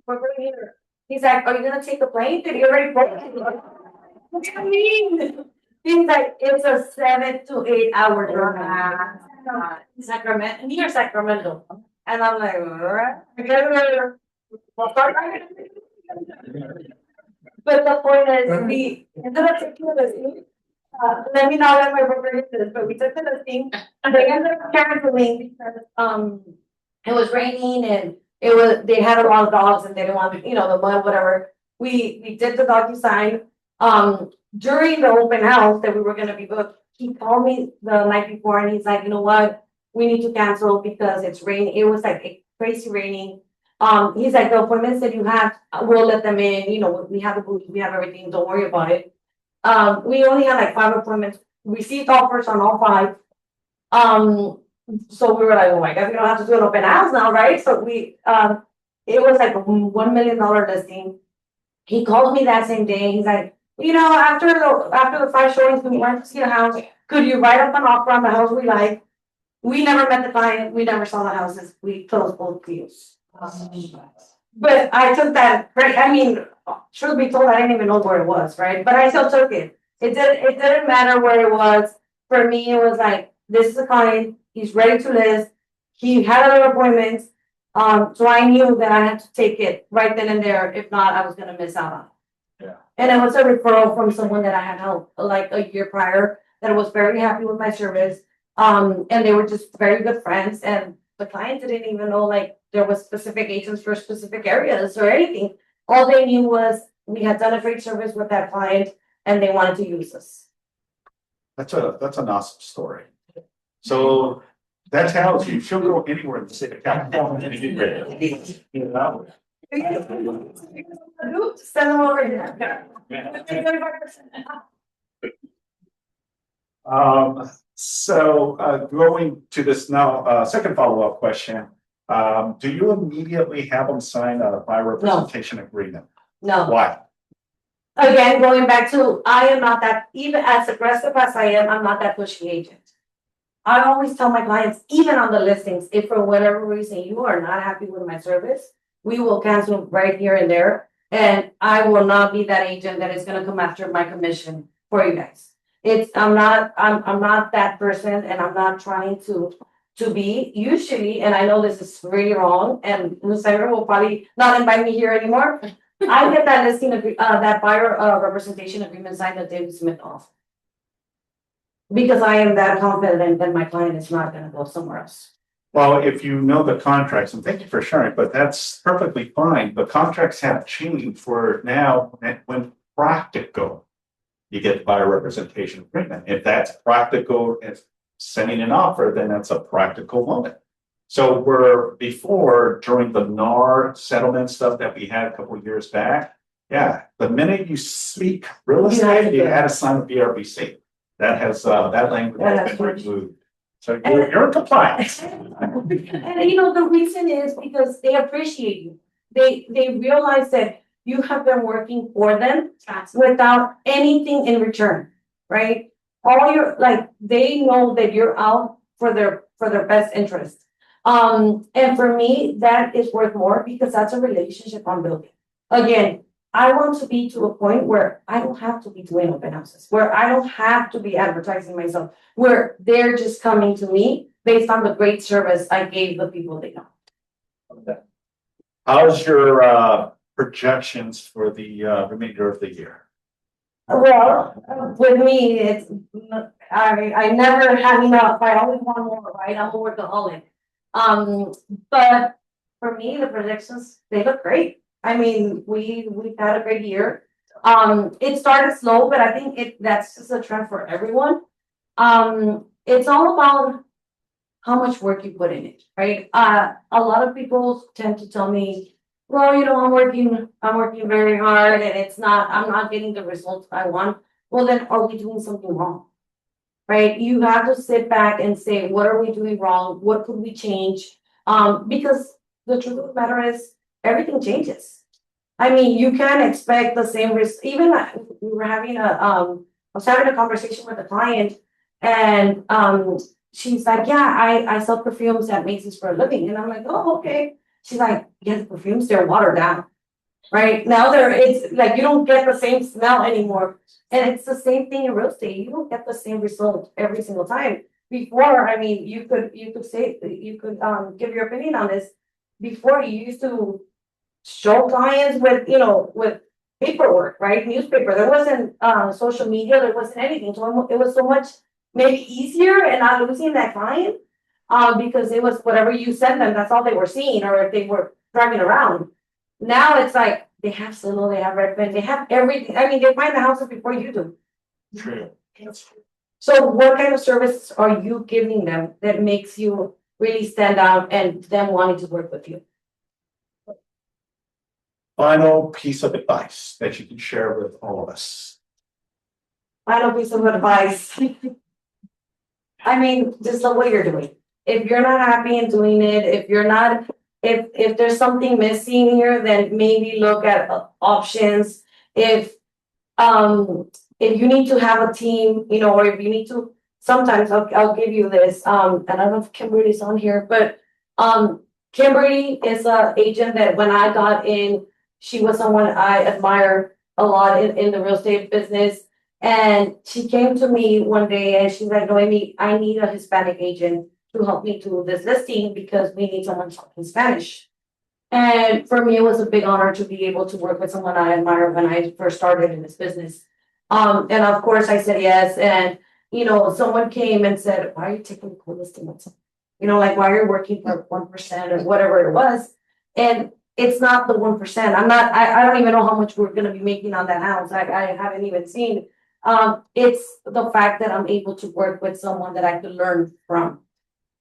Speaker 8: We're going here. He's like, are you gonna take the plane? Did you already book it? What do you mean? He's like, it's a 7 to 8 hour drive. Sacramento, near Sacramento. And I'm like, but the point is, we ended up taking the listing. Let me not let my broker hit this, but we took the listing. They ended up canceling because it was raining and they had a lot of dogs and they didn't want to, the mud, whatever. We did the DocuSign. During the open house that we were gonna be booked, he called me the night before and he's like, you know what? We need to cancel because it's raining. It was like crazy raining. He's like, the appointments that you have, we'll let them in, we have the booth, we have everything, don't worry about it. We only had like 5 appointments, received offers on all 5. So we were like, oh my God, we don't have to do an open house now, right? So it was like a $1 million listing. He called me that same day. He's like, after the 5 showings, we went to see the house. Could you write up an offer on the house we like? We never met the client. We never saw the houses. We closed both deals. But I took that. Truth be told, I didn't even know where it was, right? But I still took it. It didn't matter where it was. For me, it was like, this is a client. He's ready to list. He had other appointments. So I knew that I had to take it right then and there. If not, I was going to miss out on it.
Speaker 1: Yeah.
Speaker 8: And it was a referral from someone that I had helped like a year prior that was very happy with my service. And they were just very good friends. And the client didn't even know like there was specific agents for specific areas or anything. All they knew was we had done a great service with that client and they wanted to use us.
Speaker 1: That's an awesome story. So that tells you she'll go anywhere in the state of California.
Speaker 8: Send them over here.
Speaker 1: So going to this now, second follow-up question. Do you immediately have them sign a buyer representation agreement?
Speaker 8: No.
Speaker 1: Why?
Speaker 8: Again, going back to, I am not that, even as aggressive as I am, I'm not that pushy agent. I always tell my clients, even on the listings, if for whatever reason you are not happy with my service, we will cancel right here and there. And I will not be that agent that is gonna come after my commission for you guys. I'm not that person and I'm not trying to be usually, and I know this is really wrong, and Lucifer will probably not invite me here anymore. I get that listing of, that buyer, representation agreement signed that David Smith off. Because I am that confident that my client is not gonna go somewhere else.
Speaker 1: Well, if you know the contracts, and thank you for sharing, but that's perfectly fine. The contracts have changed for now, when practical. You get buyer representation agreement. If that's practical and sending an offer, then that's a practical moment. So we're before, during the NAR settlement stuff that we had a couple of years back. Yeah, the minute you speak real estate, you had to sign with BRBC. That has, that language has been removed. So you're in compliance.
Speaker 8: And the reason is because they appreciate you. They realize that you have been working for them without anything in return, right? They know that you're out for their best interest. And for me, that is worth more because that's a relationship I'm building. Again, I want to be to a point where I don't have to be doing open houses, where I don't have to be advertising myself, where they're just coming to me based on the great service I gave the people they know.
Speaker 1: How's your projections for the remainder of the year?
Speaker 8: Well, with me, I never have enough. I always want more, right? I'm a workaholic. But for me, the projections, they look great. I mean, we've had a great year. It started slow, but I think that's just a trend for everyone. It's all about how much work you put in it, right? A lot of people tend to tell me, well, I'm working very hard and I'm not getting the results I want. Well, then are we doing something wrong? Right? You have to sit back and say, what are we doing wrong? What could we change? Because the truth of the matter is everything changes. I mean, you can't expect the same risk. Even we were having I was having a conversation with a client and she's like, yeah, I sell perfumes at Macy's for a living. And I'm like, oh, okay. She's like, yeah, the perfumes, they're watered down. Right now it's like you don't get the same smell anymore. And it's the same thing in real estate. You don't get the same result every single time. Before, I mean, you could give your opinion on this. Before you used to show clients with paperwork, right? Newspaper. There wasn't social media, there wasn't anything. So it was so much maybe easier and not losing that client. Because it was whatever you sent them, that's all they were seeing, or if they were driving around. Now it's like they have Zillow, they have Redfin, they have everything. I mean, they find the houses before you do.
Speaker 1: True.
Speaker 8: So what kind of service are you giving them that makes you really stand out and them wanting to work with you?
Speaker 1: Final piece of advice that you can share with all of us.
Speaker 8: Final piece of advice. I mean, just the way you're doing. If you're not happy in doing it, if there's something missing here, then maybe look at options. If you need to have a team, or if you need to, sometimes I'll give you this. And I don't know if Kimberly's on here, but Kimberly is an agent that when I got in, she was someone I admire a lot in the real estate business. And she came to me one day and she's like, Noemi, I need a Hispanic agent to help me do this listing because we need someone talking Spanish. And for me, it was a big honor to be able to work with someone I admire when I first started in this business. And of course I said yes. And, someone came and said, why are you taking a co-listing with someone? Like why are you working for 1% or whatever it was? And it's not the 1%. I don't even know how much we're going to be making on that house. I haven't even seen. It's the fact that I'm able to work with someone that I could learn from.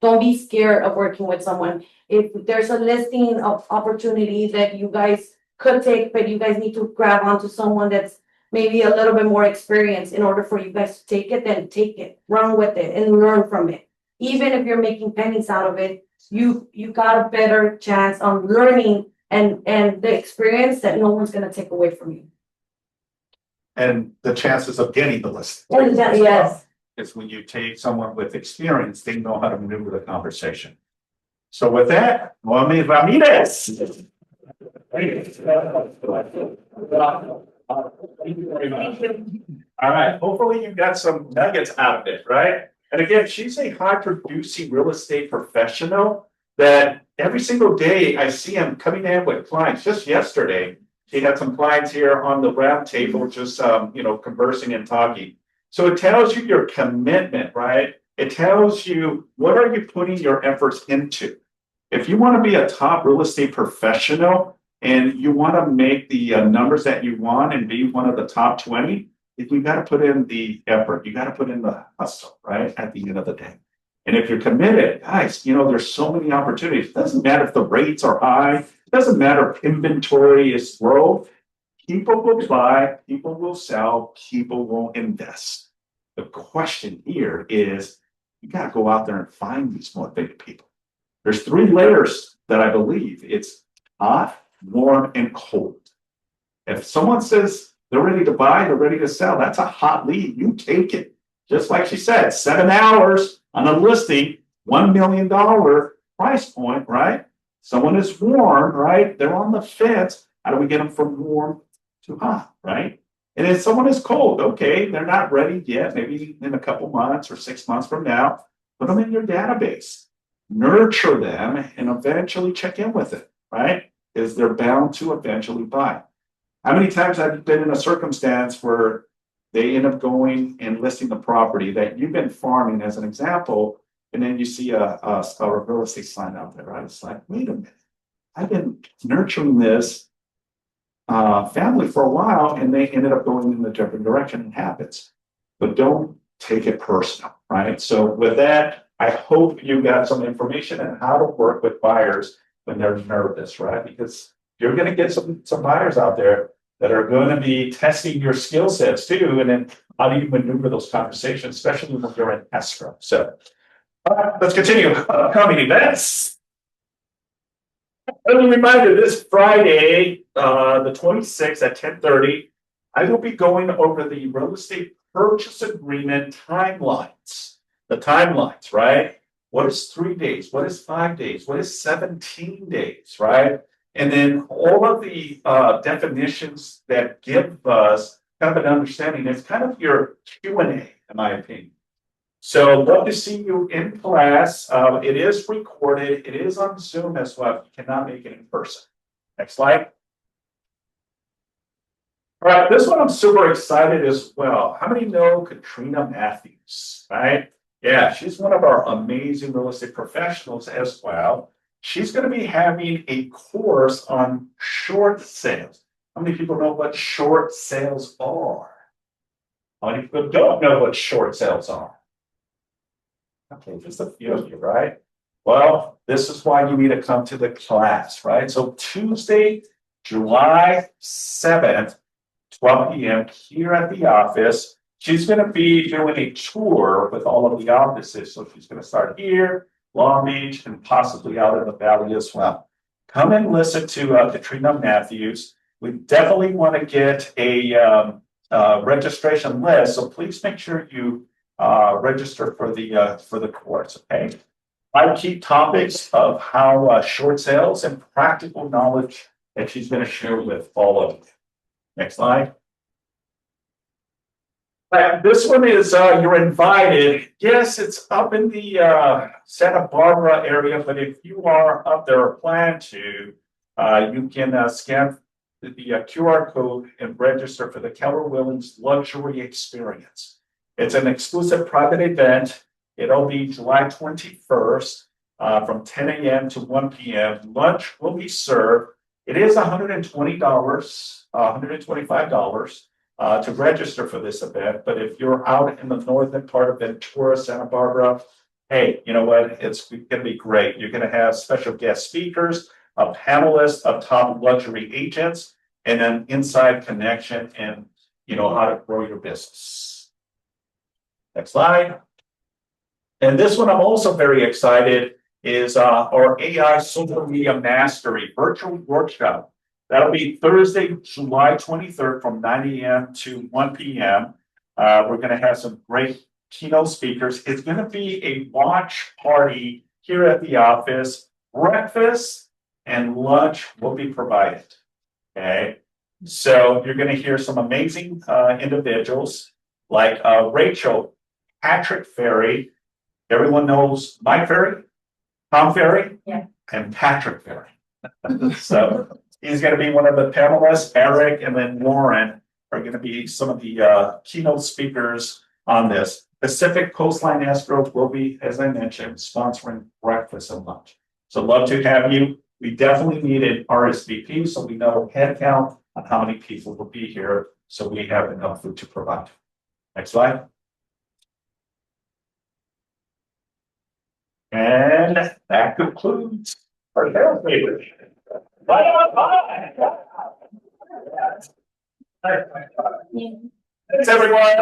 Speaker 8: Don't be scared of working with someone. If there's a listing of opportunity that you guys could take, but you guys need to grab onto someone that's maybe a little bit more experienced in order for you guys to take it, then take it, run with it and learn from it. Even if you're making pennies out of it, you got a better chance on learning and the experience that no one's going to take away from you.
Speaker 1: And the chances of getting the list.
Speaker 8: Yes.
Speaker 1: Is when you take someone with experience, they know how to maneuver the conversation. So with that, Noemi Ramirez. Thank you very much. All right, hopefully you got some nuggets out of it, right? And again, she's a high producing real estate professional that every single day I see him coming in with clients. Just yesterday, she had some clients here on the round table, just conversing and talking. So it tells you your commitment, right? It tells you what are you putting your efforts into. If you want to be a top real estate professional and you want to make the numbers that you want and be one of the top 20, you got to put in the effort. You got to put in the hustle, right? At the end of the day. And if you're committed, guys, there's so many opportunities. It doesn't matter if the rates are high. It doesn't matter if inventory is low. People will buy, people will sell, people will invest. The question here is you got to go out there and find these motivated people. There's 3 layers that I believe. It's hot, warm, and cold. If someone says they're ready to buy, they're ready to sell, that's a hot lead. You take it. Just like she said, 7 hours on a listing, $1 million price point, right? Someone is warm, right? They're on the fence. How do we get them from warm to hot, right? And if someone is cold, okay, they're not ready yet, maybe in a couple months or 6 months from now, put them in your database, nurture them, and eventually check in with it, right? Because they're bound to eventually buy. How many times have you been in a circumstance where they end up going and listing the property that you've been farming as an example, and then you see a real estate sign out there, right? It's like, wait a minute, I've been nurturing this family for a while, and they ended up going in a different direction. It happens, but don't take it personal, right? So with that, I hope you got some information on how to work with buyers when they're nervous, right? Because you're going to get some buyers out there that are going to be testing your skill sets too, and then how do you maneuver those conversations, especially when you're in escrow. So let's continue. Upcoming events. As a reminder, this Friday, the 26th at 10:30, I will be going over the real estate purchase agreement timelines. The timelines, right? What is 3 days? What is 5 days? What is 17 days, right? And then all of the definitions that give us kind of an understanding. It's kind of your Q&A, in my opinion. So love to see you in class. It is recorded. It is on Zoom as well. You cannot make it in person. Next slide. All right, this one I'm super excited as well. How many know Katrina Matthews, right? Yeah, she's one of our amazing real estate professionals as well. She's going to be having a course on short sales. How many people know what short sales are? How many people don't know what short sales are? Okay, just a few of you, right? Well, this is why you need to come to the class, right? So Tuesday, July 7th, 12 p.m. here at the office. She's going to be doing a tour with all of the offices. So she's going to start here, Long Beach, and possibly out in the valley as well. Come and listen to Katrina Matthews. We definitely want to get a registration list. So please make sure you register for the course. Okay. 5 key topics of how short sales and practical knowledge that she's going to share with all of you. Next slide. This one is you're invited. Yes, it's up in the Santa Barbara area, but if you are up there or plan to, you can scan the QR code and register for the Keller Williams Luxury Experience. It's an exclusive private event. It'll be July 21st from 10 a.m. to 1 p.m. Lunch will be served. It is $120, $125 to register for this event. But if you're out in the northern part of Ventura, Santa Barbara, hey, you know what? It's going to be great. You're going to have special guest speakers, a panelist of top luxury agents, and an inside connection and how to grow your business. Next slide. And this one I'm also very excited is our AI Social Media Mastery virtual workshop. That'll be Thursday, July 23rd from 9 a.m. to 1 p.m. We're going to have some great keynote speakers. It's going to be a watch party here at the office. Breakfast and lunch will be provided. Okay, so you're gonna hear some amazing individuals like Rachel, Patrick Ferry. Everyone knows Mike Ferry, Tom Ferry.
Speaker 8: Yeah.
Speaker 1: And Patrick Ferry. So he's gonna be one of the panelists. Eric and then Lauren are gonna be some of the keynote speakers on this. Pacific Coastline Escrow will be, as I mentioned, sponsoring breakfast and lunch. So love to have you. We definitely needed RSVP, so we know head count on how many people will be here, so we have enough food to provide. Next slide. And that concludes our sales meeting. Right on by. Thanks, everyone.